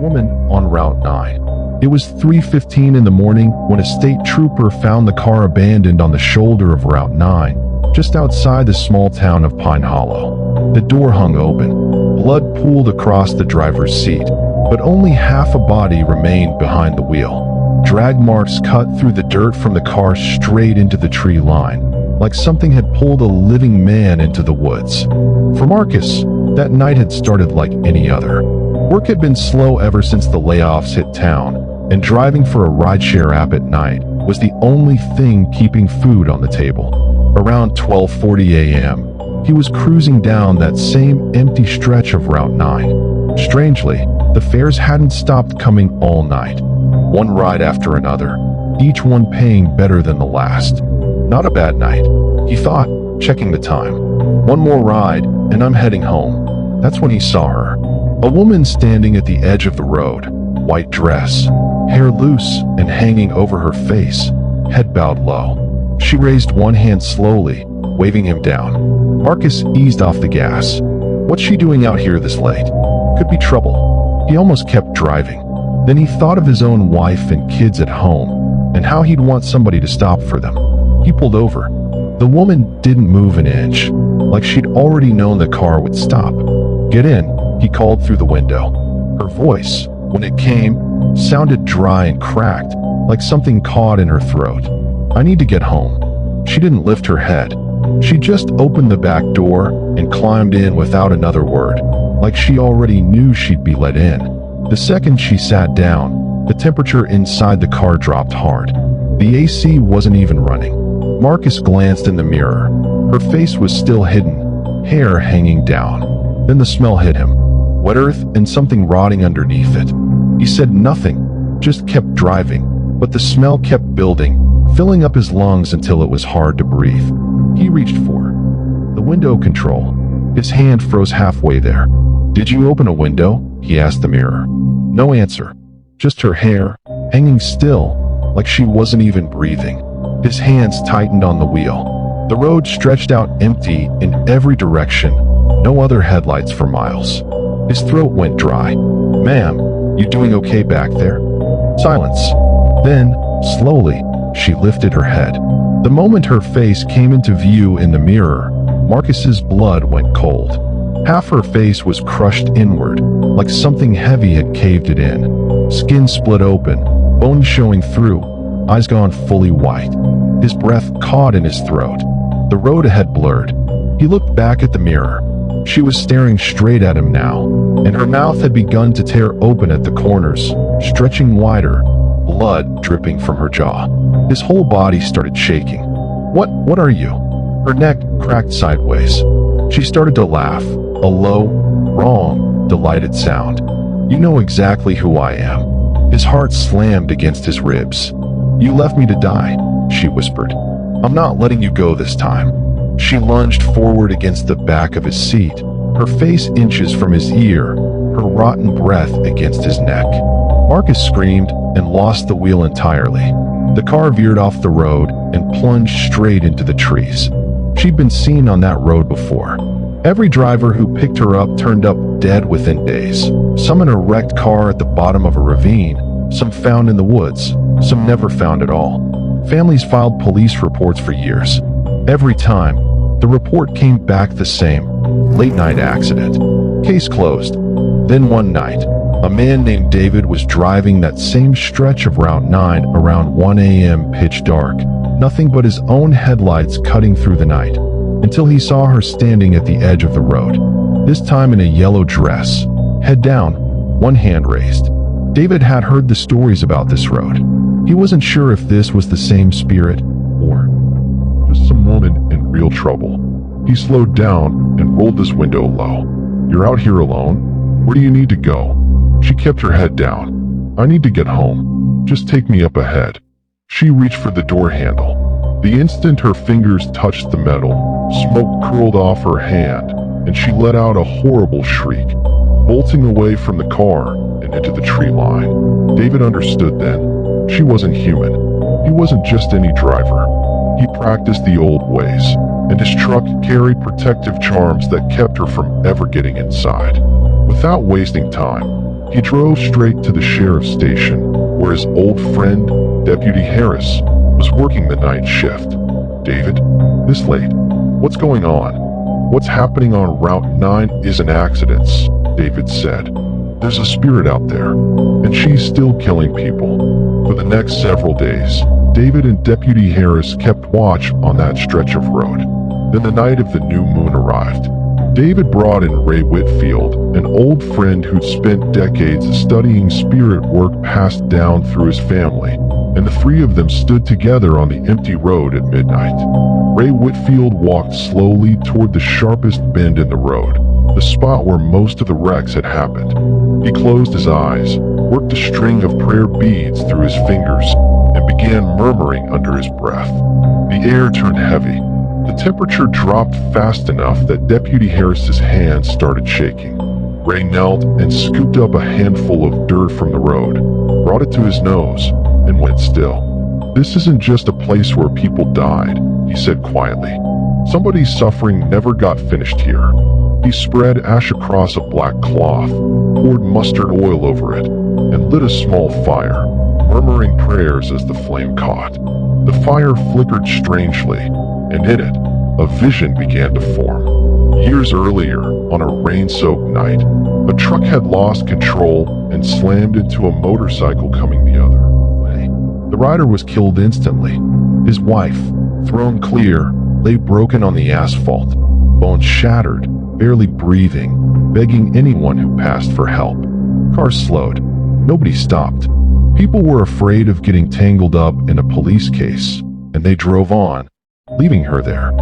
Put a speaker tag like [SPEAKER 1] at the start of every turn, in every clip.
[SPEAKER 1] woman on Route 9. It was 3:15 in the morning when a state trooper found the car abandoned on the shoulder of Route 9, just outside the small town of Pine Hollow. The door hung open. Blood pooled across the driver's seat, but only half a body remained behind the wheel. Drag marks cut through the dirt from the car straight into the tree line, like something had pulled a living man into the woods. For Marcus, that night had started like any other. Work had been slow ever since the layoffs hit town, and driving for a rideshare app at night was the only thing keeping food on the table. Around 12:40 a.m., he was cruising down that same empty stretch of Route 9. Strangely, the fares hadn't stopped coming all night. One ride after another, each one paying better than the last. Not a bad night, he thought, checking the time. One more ride, and I'm heading home. That's when he saw her. A woman standing at the edge of the road, white dress, hair loose and hanging over her face, head bowed low. She raised one hand slowly, waving him down. Marcus eased off the gas. What's she doing out here this late? Could be trouble. He almost kept driving. Then he thought of his own wife and kids at home, and how he'd want somebody to stop for them. He pulled over. The woman didn't move an inch, like she'd already known the car would stop. Get in, he called through the window. Her voice, when it came, sounded dry and cracked, like something caught in her throat. I need to get home. She didn't lift her head. She just opened the back door and climbed in without another word, like she already knew she'd be let in. The second she sat down, the temperature inside the car dropped hard. The AC wasn't even running. Marcus glanced in the mirror. Her face was still hidden, hair hanging down. Then the smell hit him. Wet earth and something rotting underneath it. He said nothing, just kept driving, but the smell kept building, filling up his lungs until it was hard to breathe. He reached for the window control. His hand froze halfway there. Did you open a window? He asked the mirror. No answer. Just her hair, hanging still, like she wasn't even breathing. His hands tightened on the wheel. The road stretched out empty in every direction, no other headlights for miles. His throat went dry. Ma'am, you doing okay back there? Silence. Then, slowly, she lifted her head. The moment her face came into view in the mirror, Marcus's blood went cold. Half her face was crushed inward, like something heavy had caved it in. Skin split open, bones showing through, eyes gone fully white. His breath caught in his throat. The road ahead blurred. He looked back at the mirror. She was staring straight at him now, and her mouth had begun to tear open at the corners, stretching wider, blood dripping from her jaw. His whole body started shaking. What are you? Her neck cracked sideways. She started to laugh, a low, wrong, delighted sound. You know exactly who I am. His heart slammed against his ribs. You left me to die, she whispered. I'm not letting you go this time. She lunged forward against the back of his seat, her face inches from his ear, her rotten breath against his neck. Marcus screamed and lost the wheel entirely. The car veered off the road and plunged straight into the trees. She'd been seen on that road before. Every driver who picked her up turned up dead within days. Some in a wrecked car at the bottom of a ravine, some found in the woods, some never found at all. Families filed police reports for years. Every time, the report came back the same: late-night accident. Case closed. Then one night, a man named David was driving that same stretch of Route 9 around 1 a.m. pitch dark, nothing but his own headlights cutting through the night, until he saw her standing at the edge of the road, this time in a yellow dress, head down, one hand raised. David had heard the stories about this road. He wasn't sure if this was the same spirit, or just some woman in real trouble. He slowed down and rolled his window low. You're out here alone? Where do you need to go? She kept her head down. I need to get home. Just take me up ahead. She reached for the door handle. The instant her fingers touched the metal, smoke curled off her hand, and she let out a horrible shriek, bolting away from the car and into the tree line. David understood then. She wasn't human. He wasn't just any driver. He practiced the old ways, and his truck carried protective charms that kept her from ever getting inside. Without wasting time, He drove straight to the sheriff's station, where his old friend, Deputy Harris, was working the night shift. "David, this late? What's going on?" "What's happening on Route 9 isn't accidents," David said. "There's a spirit out there, and she's still killing people." For the next several days, David and Deputy Harris kept watch on that stretch of road. Then the night of the new moon arrived. David brought in Ray Whitfield, an old friend who'd spent decades studying spirit work passed down through his family, and the three of them stood together on the empty road at midnight. Ray Whitfield walked slowly toward the sharpest bend in the road, the spot where most of the wrecks had happened. He closed his eyes, worked a string of prayer beads through his fingers, and began murmuring under his breath. The air turned heavy. The temperature dropped fast enough that Deputy Harris's hands started shaking. Ray knelt and scooped up a handful of dirt from the road, brought it to his nose, and went still. "This isn't just a place where people died," he said quietly. "Somebody's suffering never got finished here." He spread ash across a black cloth, poured mustard oil over it, and lit a small fire, murmuring prayers as the flame caught. The fire flickered strangely, and in it, a vision began to form. Years earlier, on a rain-soaked night, a truck had lost control and slammed into a motorcycle coming the other way. The rider was killed instantly. His wife, thrown clear, lay broken on the asphalt, bones shattered, barely breathing, begging anyone who passed for help. Cars slowed. Nobody stopped. People were afraid of getting tangled up in a police case, and they drove on, leaving her there.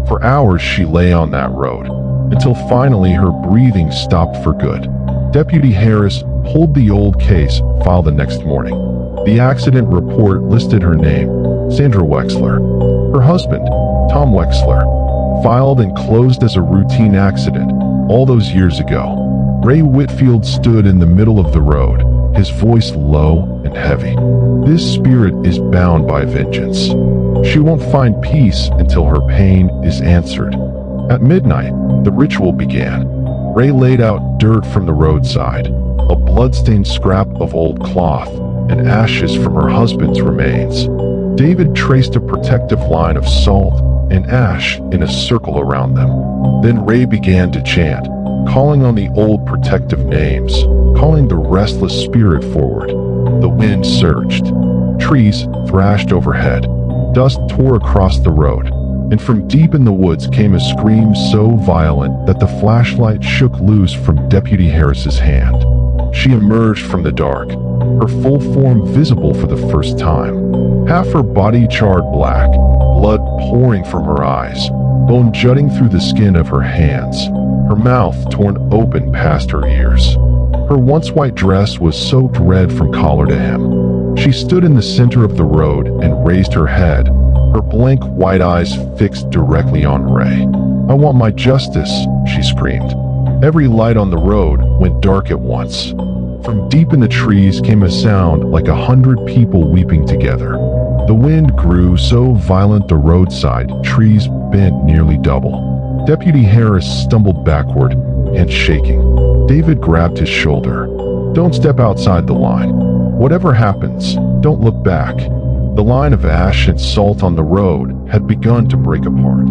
[SPEAKER 1] For hours she lay on that road, until finally her breathing stopped for good. Deputy Harris pulled the old case file the next morning. The accident report listed her name, Sandra Wexler. Her husband, Tom Wexler, filed and closed as a routine accident all those years ago. Ray Whitfield stood in the middle of the road, his voice low and heavy. "This spirit is bound by vengeance. She won't find peace until her pain is answered." At midnight, the ritual began. Ray laid out dirt from the roadside, a blood-stained scrap of old cloth, and ashes from her husband's remains. David traced a protective line of salt and ash in a circle around them. Then Ray began to chant, calling on the old protective names, calling the restless spirit forward. The wind surged. Trees thrashed overhead. Dust tore across the road, and from deep in the woods came a scream so violent that the flashlight shook loose from Deputy Harris's hand. She emerged from the dark, her full form visible for the first time. Half her body charred black, blood pouring from her eyes, bone jutting through the skin of her hands, her mouth torn open past her ears. Her once white dress was soaked red from collar to hem. She stood in the center of the road and raised her head, her blank white eyes fixed directly on Ray. "I want my justice," she screamed. Every light on the road went dark at once. From deep in the trees came a sound like 100 people weeping together. The wind grew so violent the roadside trees bent nearly double. Deputy Harris stumbled backward, hands shaking. David grabbed his shoulder. "Don't step outside the line. Whatever happens, don't look back." The line of ash and salt on the road had begun to break apart.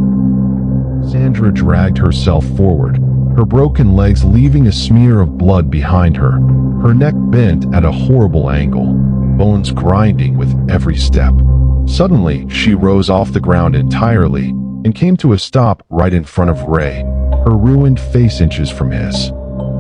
[SPEAKER 1] Sandra dragged herself forward, her broken legs leaving a smear of blood behind her, her neck bent at a horrible angle, bones grinding with every step. Suddenly, she rose off the ground entirely and came to a stop right in front of Ray, her ruined face inches from his.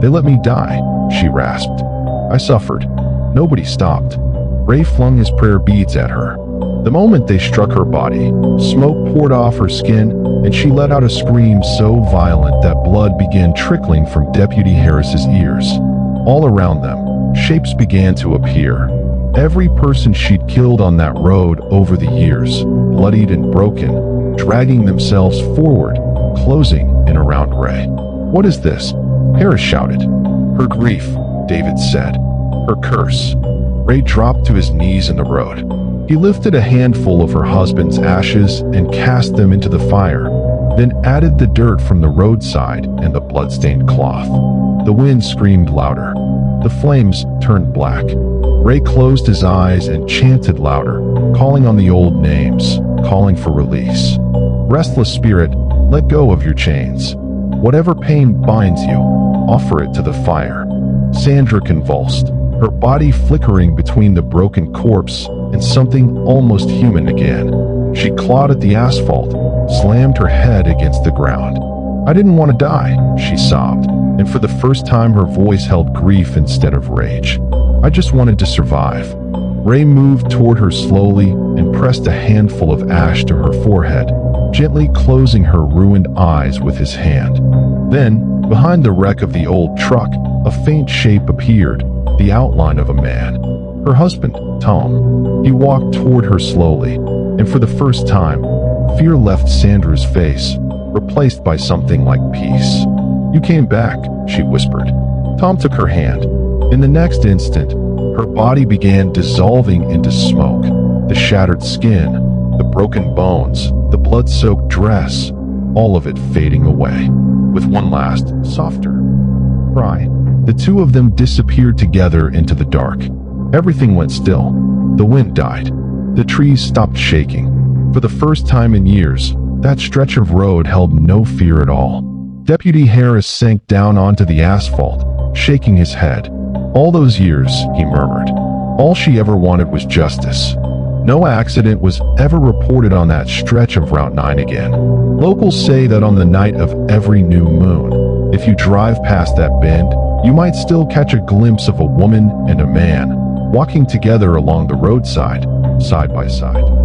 [SPEAKER 1] "They let me die," she rasped. "I suffered. Nobody stopped." Ray flung his prayer beads at her. The moment they struck her body, smoke poured off her skin, and she let out a scream so violent that blood began trickling from Deputy Harris's ears. All around them, shapes began to appear. Every person she'd killed on that road over the years, bloodied and broken, dragging themselves forward, closing in around Ray. "What is this?" Harris shouted. "Her grief," David said. "Her curse." Ray dropped to his knees in the road. He lifted a handful of her husband's ashes and cast them into the fire, then added the dirt from the roadside and the blood-stained cloth. The wind screamed louder. The flames turned black. Ray closed his eyes and chanted louder, calling on the old names, calling for release. Restless spirit, let go of your chains. Whatever pain binds you, offer it to the fire. Sandra convulsed, her body flickering between the broken corpse and something almost human again. She clawed at the asphalt, slammed her head against the ground. I didn't want to die, she sobbed, and for the first time her voice held grief instead of rage. I just wanted to survive. Ray moved toward her slowly and pressed a handful of ash to her forehead, gently closing her ruined eyes with his hand. Then, behind the wreck of the old truck, a faint shape appeared, the outline of a man. Her husband, Tom. He walked toward her slowly, and for the first time, fear left Sandra's face, replaced by something like peace. You came back, she whispered. Tom took her hand. In the next instant, her body began dissolving into smoke. The shattered skin, the broken bones, the blood-soaked dress, all of it fading away. With one last, softer cry, the two of them disappeared together into the dark. Everything went still. The wind died. The trees stopped shaking. For the first time in years, that stretch of road held no fear at all. Deputy Harris sank down onto the asphalt, shaking his head. All those years, he murmured. All she ever wanted was justice. No accident was ever reported on that stretch of Route 9 again. Locals say that on the night of every new moon, if you drive past that bend, you might still catch a glimpse of a woman and a man walking together along the roadside, side by side.